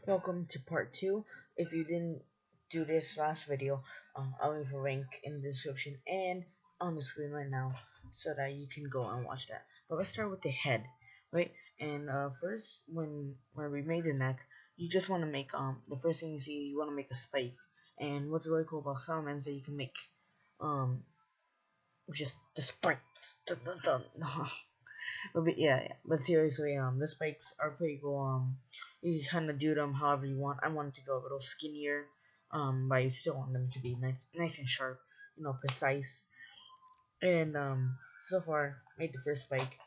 Welcome to part 2. If you didn't do this last video, I'll leave a link in the description and on the screen right now so that you can go and watch that. But let's start with the head, right? And first, when we made the neck, you just want to make the first thing you see, you want to make a spike. And what's really cool about Salamence is that you can make um just the spikes. But seriously, the spikes are pretty cool. You can kind of do them however you want. I wanted to go a little skinnier, but you still want them to be nice and sharp, precise. And so far made the first spike,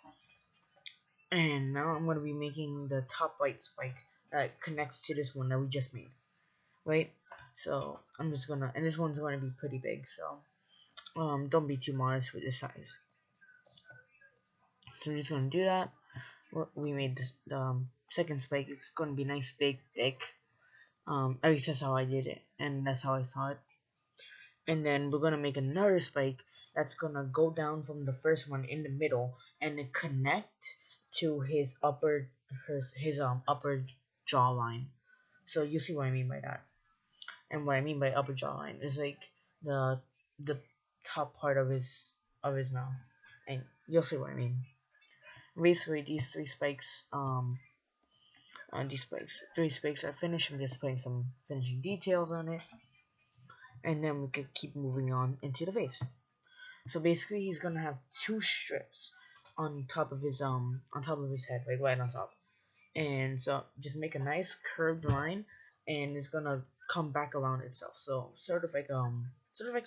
and now I'm gonna be making the top right spike that connects to this one that we just made, right? So I'm just gonna, and this one's gonna be pretty big, so don't be too modest with the size. So I'm just gonna do that. We made this second spike. It's gonna be nice, big, thick. At least that's how I did it, and that's how I saw it. And then we're gonna make another spike that's gonna go down from the first one in the middle and then connect to his upper jawline. So you see what I mean by that. And what I mean by upper jawline is like the the top part of his mouth, and you'll see what I mean. Basically, these three spikes are finished. I'm just putting some finishing details on it, and then we could keep moving on into the face. So basically, he's gonna have two strips on top of his head, like right on top. And so just make a nice curved line, and it's gonna come back around itself. So sort of like a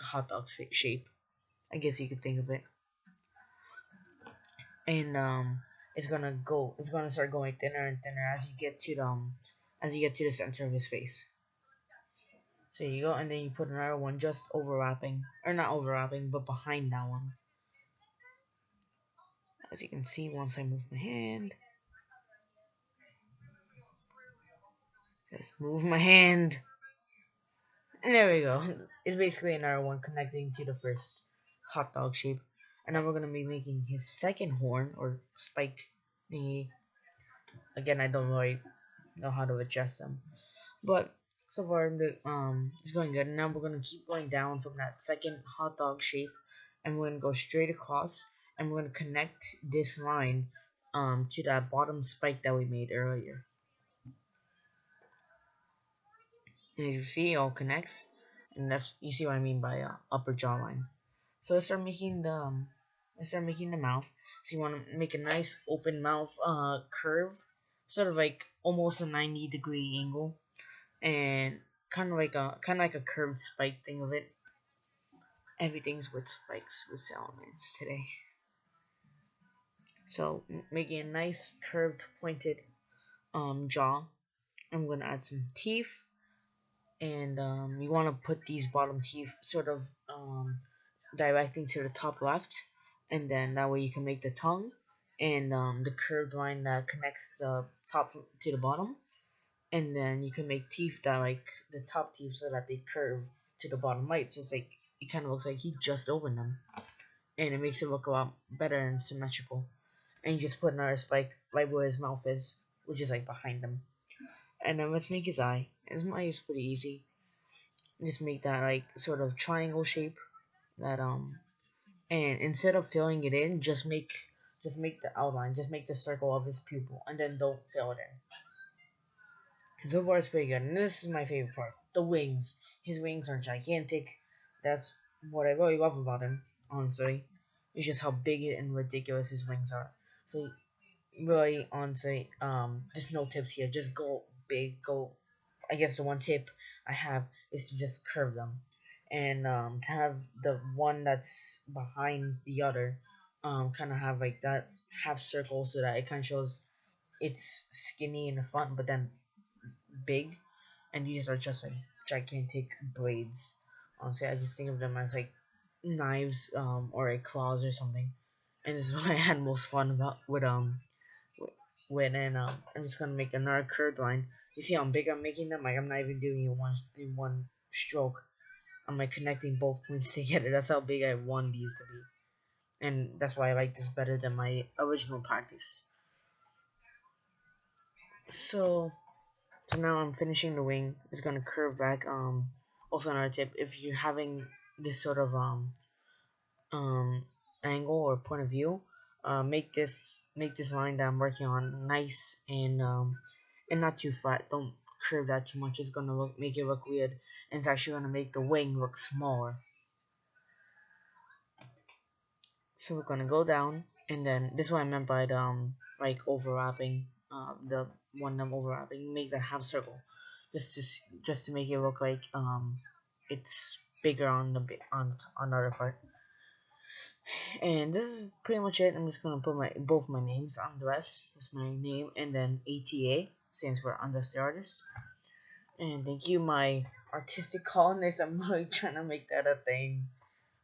hot dog shape, I guess you could think of it. And it's gonna start going thinner and thinner as you get to the center of his face. So you go, and then you put another one just overlapping, or not overlapping, but behind that one. As you can see, once I move my hand, just move my hand, and there we go. It's basically another one connecting to the first hot dog shape. And then we're gonna be making his second horn or spike thingy. Again, I don't really know how to adjust them, but so far it's going good. And now we're gonna keep going down from that second hot dog shape, and we're gonna go straight across, and we're gonna connect this line to that bottom spike that we made earlier. And as you see, it all connects, and that's you see what I mean by upper jawline. So let's start making the mouth. So you want to make a nice open mouth curve, sort of like almost a 90-degree angle, and kind of like a curved spike thing of it. Everything's with spikes with Salamence today. So making a nice curved pointed jaw. I'm gonna add some teeth, and you want to put these bottom teeth sort of directing to the top left, and then that way you can make the tongue and the curved line that connects the top to the bottom, and then you can make teeth that like the top teeth so that they curve to the bottom right. So it's like it kind of looks like he just opened them, and it makes it look a lot better and symmetrical. And you just put another spike right where his mouth is, which is like behind him. And then let's make his eye. His eye is pretty easy. Just make that like sort of triangle shape that and instead of filling it in, just make the outline, just make the circle of his pupil, and then don't fill it in. So far it's pretty good, and this is my favorite part: the wings. His wings are gigantic. That's what I really love about him. Honestly, it's just how big and ridiculous his wings are. So really, honestly, there's no tips here. Just go big, go. I guess the one tip I have is to just curve them, and to have the one that's behind the other, kind of have like that half circle so that it kind of shows it's skinny in the front, but then big. And these are just like gigantic braids. Honestly, I just think of them as like knives, or like claws or something. And this is what I had most fun about with and I'm just gonna make another curved line. You see how big I'm making them? Like I'm not even doing it in one stroke. I'm like connecting both points together. That's how big I want these to be, and that's why I like this better than my original practice. So So now I'm finishing the wing. It's gonna curve back. Also another tip: if you're having this sort of um angle or point of view, make this line that I'm working on nice and not too flat. Don't curve that too much. It's gonna make it look weird, and it's actually gonna make the wing look smaller. So we're gonna go down, and then this is what I meant by the like overlapping. The one I'm overlapping makes a half circle, just to make it look like it's bigger on on the other part. And this is pretty much it. I'm just gonna put both my names on the rest. That's my name, and then ATA stands for Undersea Artist. And thank you, my artistic columnist. I'm really trying to make that a thing.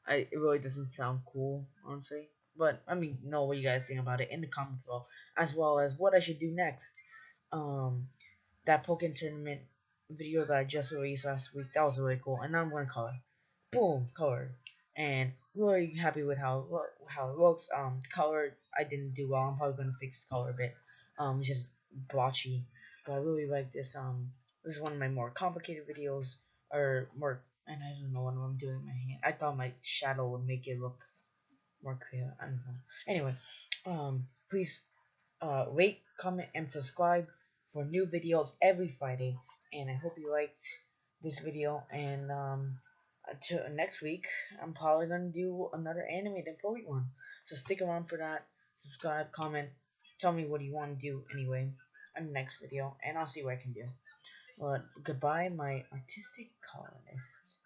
It really doesn't sound cool, honestly. But I mean, know what you guys think about it in the comment below, as well as what I should do next. Um, that Pokemon tournament video that I just released last week, that was really cool. And now I'm gonna color, boom, color, and really happy with how it looks. The color I didn't do well. I'm probably gonna fix the color a bit. It's just blotchy, but I really like this. This is one of my more complicated videos, or more. And I don't know what I'm doing with my hand. I thought my shadow would make it look more clear. I don't know. Anyway, please rate, comment, and subscribe for new videos every Friday. And I hope you liked this video. And until next week, I'm probably gonna do another animated Pokemon. So stick around for that. Subscribe, comment, tell me what you want to do anyway in the next video, and I'll see what I can do. But goodbye, my artistic colonist.